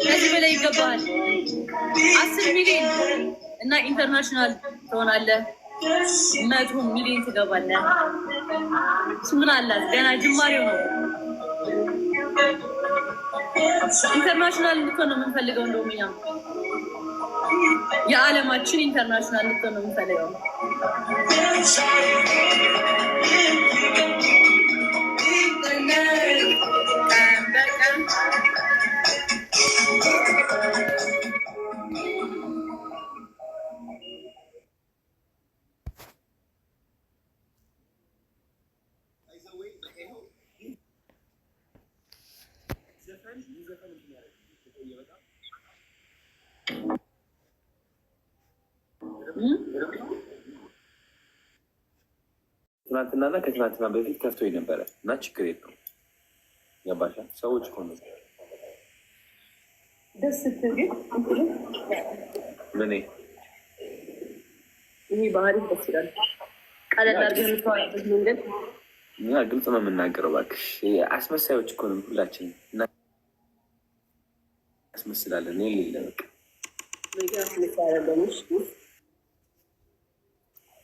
ከዚህ በላይ ይገባል። 10 ሚሊዮን እና ኢንተርናሽናል ትሆናለህ። 100 ሚሊዮን ትገባለህ። ምን አላት? ገና ጅማሬው ነው። ኢንተርናሽናል እንድትሆን ነው የምንፈልገው። እንደውም እኛም የዓለማችን ኢንተርናሽናል እንድትሆን ነው የምንፈልገው። ትናንትናና ከትናንትና በፊት ከፍቶኝ ነበረ እና ችግር የለውም። ገባሻ? ሰዎች እኮ ነው ደስ ስትል ምን ይሄ ባህሪ ደስ ይላል። ቀለል አድርገን የምትዋይበት መንገድ እኛ ግልጽ ነው የምናገረው። እባክሽ አስመሳዮች እኮ ነው ሁላችን እናስመስላለን። የሌለ በቃ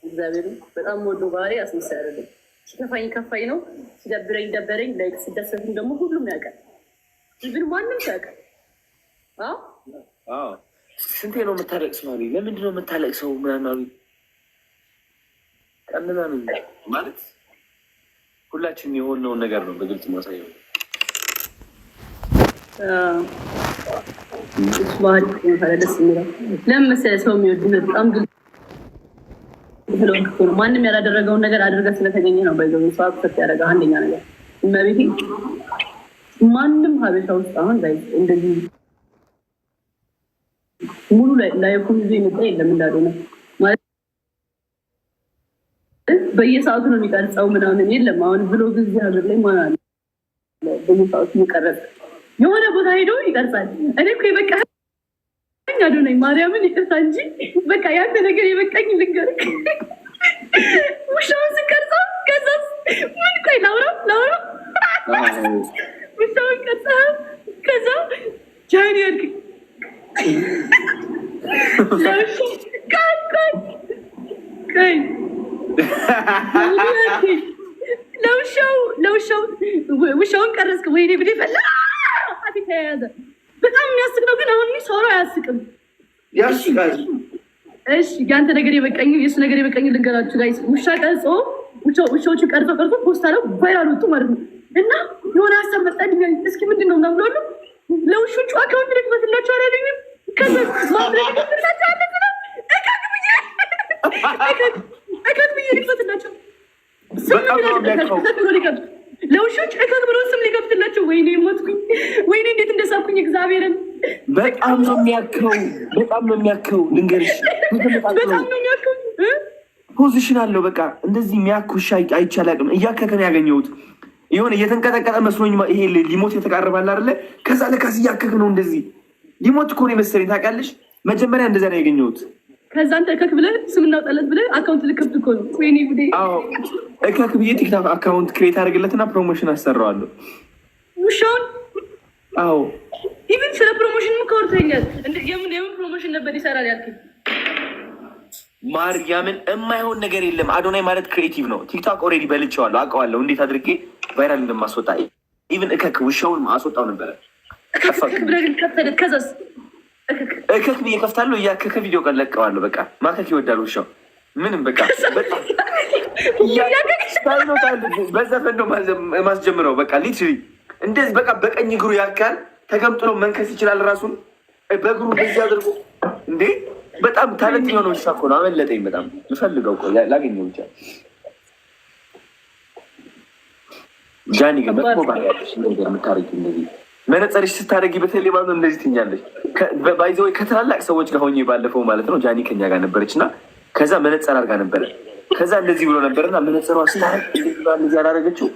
እግዚአብሔር በጣም ወዶ ባህሪ አስመሳይ አይደለም። ሲከፋኝ ከፋኝ ነው፣ ሲደብረኝ ደበረኝ፣ ላይክ ሲደሰትም ደግሞ ሁሉም ያውቃል። ግን ማንም ያውቃል። ስንቴ ነው የምታለቅሰው? ለምንድን ነው የምታለቅሰው? ምናምን ቀንና ማለት ሁላችን የሆነውን ነገር ነው በግልጽ ማሳየው። ደስ የሚለው ለምን መሰለህ? ሰው የሚወድህ በጣም ግልጽ ነው። ማንም ያላደረገውን ነገር አድርገህ ስለተገኘ ነው። በይዘው ሰው አክሰፕት ያደረገ አንደኛ ነገር እመቤቴ። ማንም ሀበሻ ውስጥ አሁን እንደዚህ ሙሉ ላይፉ ይዞ የመጣ የለም እንዳልሆነ ማለት በየሰዓቱ ነው የሚቀርጸው ምናምን የለም። አሁን ብሎ ጊዜ ሀገር ላይ ማን አለ በየሰዓቱ የሚቀረጽ የሆነ ቦታ ሄዶ ይቀርጻል። እኔ እኮ የበቃኝ አዶናይ ማርያምን ይቅርታ እንጂ በቃ ያንተ ነገር የበቃኝ ልንገርህ። ውሻውን ስቀርጸው ከዛ ምን ቆይ ላውራ ውሻውን ቀርጸው ከዛ ጃኒ ያልክ ውሻውን ቀረጽክ ወይኔ ብዬ ፈላ አፊ ተያያዘ። በጣም የሚያስቅ ነው። ግን አሁን ሰው አያስቅም። እሺ ያንተ ነገር የበቃኝ የሱ ነገር የበቃኝ ልንገራችሁ ጋይስ። ውሻ ቀርጾ ውሻዎቹ ቀርጾ ፖስት አለው ቫይራል ወጡ ማለት ነው። እና የሆነ ሀሳብ መጣልኝ። እስኪ ምንድን ነው ምናምን ብሎ ለውሾቹ አካውንት ልክፈትላቸው አላለኝም። ከዛ ማድረግ ልክፈትላቸው አለ እከክ ብዬ ልክፈትላቸው ለውሾች እከክ ብሎ ስም ሊከፍትላቸው። ወይኔ ሞትኩኝ። ወይኔ እንዴት እንደሳኩኝ እግዚአብሔርን። በጣም ነው የሚያከው ልንገርሽ። በጣም ነው የሚያከው። ፖዚሽን አለው በቃ እንደዚህ የሚያኩ ውሻ አይቻል አቅም እያከከን ያገኘሁት የሆነ እየተንቀጠቀጠ መስሎኝ ይሄ ሊሞት የተቃረባል አይደለ? ከዛ ለካስ እያከክ ነው እንደዚህ ሊሞት እኮ ነው የመሰለኝ ታውቂያለሽ። መጀመሪያ እንደዛ ነው ያገኘሁት። ከዛ አንተ እከክ ብለህ ስም እናውጣለት ብለህ አካውንት ልከፍት እኮ ነው። ወይኔ ጉዴ። አዎ እከክ ብዬ ቲክታክ አካውንት ክሬት አድርግለትና ፕሮሞሽን አሰራዋለሁ ውሻውን። አዎ ኢቭን ስለ ፕሮሞሽን ምከወርተኛል። የምን ፕሮሞሽን ነበር ይሰራል ያልከኝ? ማርያምን የማይሆን ነገር የለም። አዶናይ ማለት ክሬቲቭ ነው። ቲክቶክ ኦልሬዲ በልቼዋለሁ፣ አውቀዋለሁ እንዴት አድርጌ ቫይራል እንደማስወጣ። ኢቭን እከክ ውሻውን አስወጣው ነበረ። ከዛስ እከክ ብዬ ከፍታለሁ፣ እያከከ ቪዲዮ ቀን ለቀዋለሁ። በቃ ማከክ ይወዳል ውሻው። ምንም በቃ በዘፈን ነው ማስጀምረው። በቃ ሊትሪ እንደዚህ በቃ በቀኝ እግሩ ያካል ተገምጥሎ መንከስ ይችላል ራሱን በእግሩ እንደዚህ አድርጎ እንዴ! በጣም ታለንት የሆነው ውሻ እኮ ነው። አመለጠኝ። በጣም የምፈልገው እኮ ላገኘው ብቻ። ጃኒ ግን በጣም ባያለሽ ነገር የምታረጊ እንደዚህ መነጸርሽ ስታደርጊ በተለይ ማለት ነው እንደዚህ ትኛለሽ። ባይዘው ከትላላቅ ሰዎች ጋር ሆኜ ባለፈው ማለት ነው ጃኒ ከኛ ጋር ነበረች እና ከዛ መነጸር አድርጋ ነበረ። ከዛ እንደዚህ ብሎ ነበርና መነጸሯ ስታረግ እንደዚህ ያላረገችው።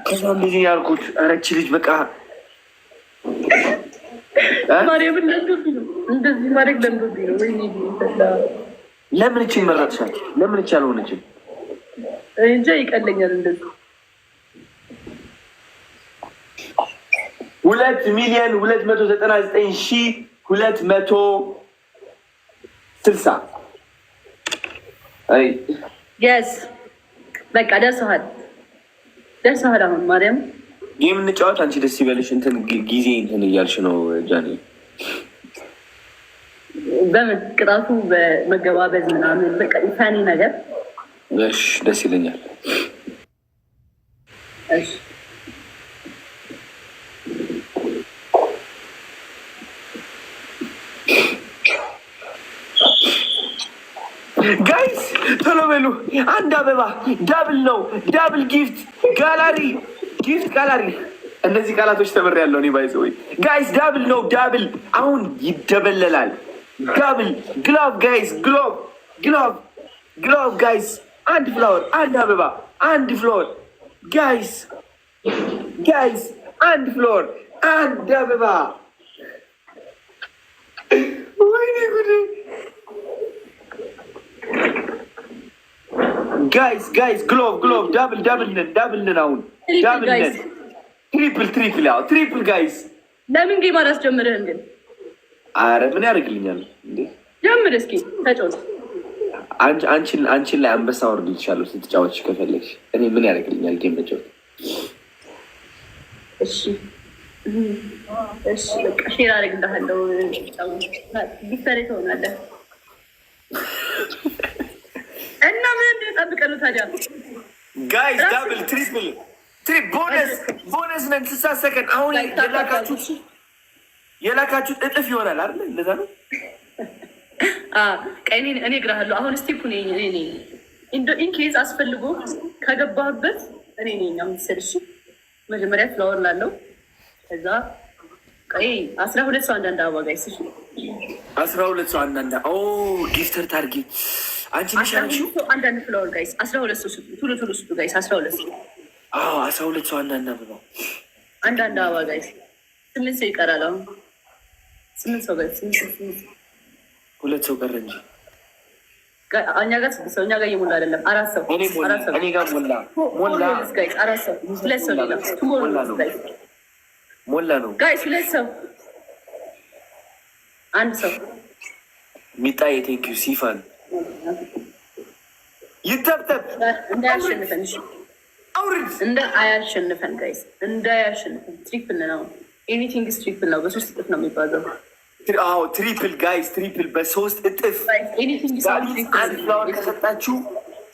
ከዛ እንደዚህ ያልኩት አረች ልጅ በቃ ማርያም ለምዶብኝ ነው እንደዚህ ማድረግ ለምዶብኝ ነው። ወይ ለምን እቺ መረጥሻል? ለምን እቺ አልሆነችም? እንጃ ይቀለኛል እንደዚህ 2,299,260 አይ የስ በቃ ደርሰሃል። አሁን ማርያም ጌም እንጫወት። አንቺ ደስ ይበልሽ። እንትን ጊዜ እንትን እያልሽ ነው ጃኒ። በምን ቅጣቱ በመገባበዝ ምናምን በቃ ኢፋኒ ነገር። እሺ ደስ ይለኛል። እሺ ጋይስ ቶሎ በሉ። አንድ አበባ ዳብል ነው። ዳብል ጊፍት ጋላሪ እነዚህ ቃላቶች ተምሬያለሁ እኔ ባይዘው። ጋይስ ዳብል ነው። ዳብል አሁን ይደበለላል። ዳብል ግሎቭ ጋይስ፣ ግሎቭ ጋይስ። አንድ ፍላወር፣ አንድ አበባ፣ አንድ ፍላወር ጋይስ፣ አንድ ፍላወር፣ አንድ አበባ። ወይኔ ጉዴ ጋይስ ግሎቭ ዳብል ነን። አሁን ዳብል ነን። ትሪፕል ጋይስ። ለምን ጌም አላስጀምርህም ግን? አረ ምን ያደርግልኛል እንዴ? ጀምር እስኪ ተጫወት። አንቺን ላይ አንበሳ ወርድ ይቻላል ስትጫወች ከፈለግሽ። እኔ ምን ያደርግልኛል ጌም መጫወት? እሺ በቃ ሼር አደርግልሃለሁ። ቢሰሬ ትሆናለህ እና ምን እንደጠብቀሉ ታዲያ ጋይስ? ዳብል ትሪፕል ቦነስ ነን። 60 ሰከንድ አሁን የላካችሁት እጥፍ ይሆናል አይደል? እንደዛ ነው። ቀይ እኔ እግራለሁ። አሁን ስቲፕ ኢንኬዝ አስፈልጎ ከገባህበት እኔ ነኝ የምትሰልሽ። መጀመሪያ ፍላወር ላለው ከዛ ቀይ 12 ሰው አንዳንድ አበባ ጋይስ። 12 ሰው አንዳንድ ጊፍተር ታርጌት አንቺ ሚሻለሽ አንዳንድ ፍላወር ጋይስ። 12 ሰው ቱሉ ስጡ ጋይስ። 12 ሰው 12 ሰው አንዳንድ አበባ ጋይስ። 8 ሰው ይቀራል አሁን። 8 ሰው ጋይስ። 2 ሰው ቀረ እንጂ እኛ ጋር 6 ሰው። እኛ ጋር እየሞላ አይደለም። 4 ሰው እኔ ጋር ሞላ ጋይስ። 4 ሰው 2 ሰው ሌላ ሞላ ነው ጋይስ። 2 ሰው 1 ሰው ሚጣዬ ቴንኪዩ ሲፋን ይተብተብ እንዳያሸንፈን አውርድ አያሸንፈን ጋይስ፣ እንዳያሸንፈን። ትሪፕል ነው። ኤኒቲንግ ትሪፕል ነው። በ3 እጥፍ ነው የሚባለው። ትሪፕል ጋይስ፣ ትሪፕል በ3 እጥፍ። አንድ ፍላወር ከሰጣችሁ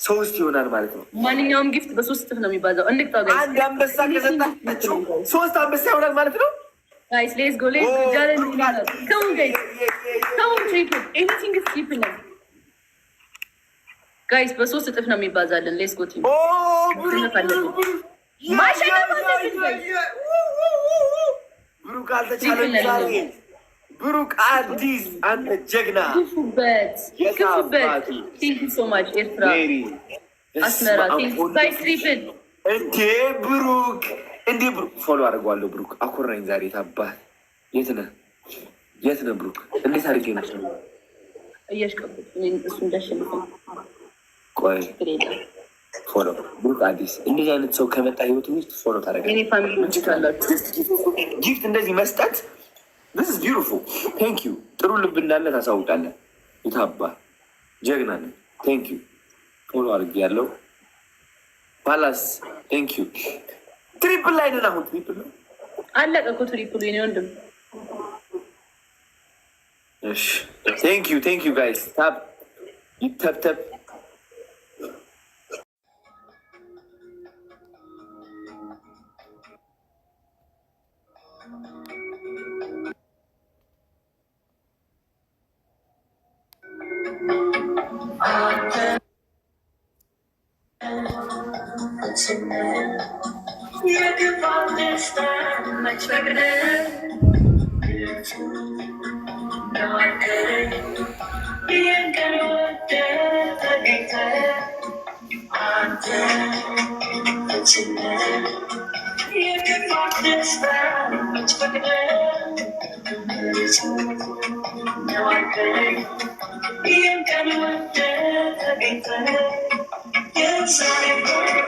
3 ይሆናል ማለት ነው። ማንኛውም ጊፍት በ3 እጥፍ ነው የሚባለው። እንድቅጣው ጋይስ። አንድ አንበሳ ከሰጣችሁ 3 አንበሳ ይሆናል ማለት ነው ጋይስ። ሌትስ ጎ ጃለን ከሙ ጋይስ፣ ከሙ ትሪፕል። ኤኒቲንግ ትሪፕል ነው ጋይስ። በ3 እጥፍ ነው የሚባዛልን። ሌትስ ጎ ቲም። ብሩክ አልተቻለም ዛሬ። ብሩክ አዲስ አንተ ጀግና። ግፉበት። ቴንክ ዩ ሶ ማች ኤርትራ፣ አስመራ። ጋይስ ትሪፕል እንዴ ብሩክ ፎሎ አድርገዋለሁ። ብሩክ አኮራኝ ዛሬ። ታባህ የት ነህ ብሩክ? እንዴት አድርጌ ነው እያሽቀቡት እሱ እንዳሸንፈ። ቆይ ፎሎ ብሩክ አዲስ። እንደዚህ አይነት ሰው ከመጣ ህይወት ውስጥ ፎሎ ታደርጋለህ። ጊፍት እንደዚህ መስጠት this is beautiful. thank you። ጥሩ ልብ እንዳለ ታሳውቃለህ። የታባ ጀግና ነህ። thank you። ፎሎ አድርጌ ያለው ፓላስ thank you። ትሪፕል ላይ ነን አሁን። ትሪፕል ነው አለቀ እኮ ትሪፕሉ የኔ ወንድም። እሺ thank you guys። ታፕ Yes, I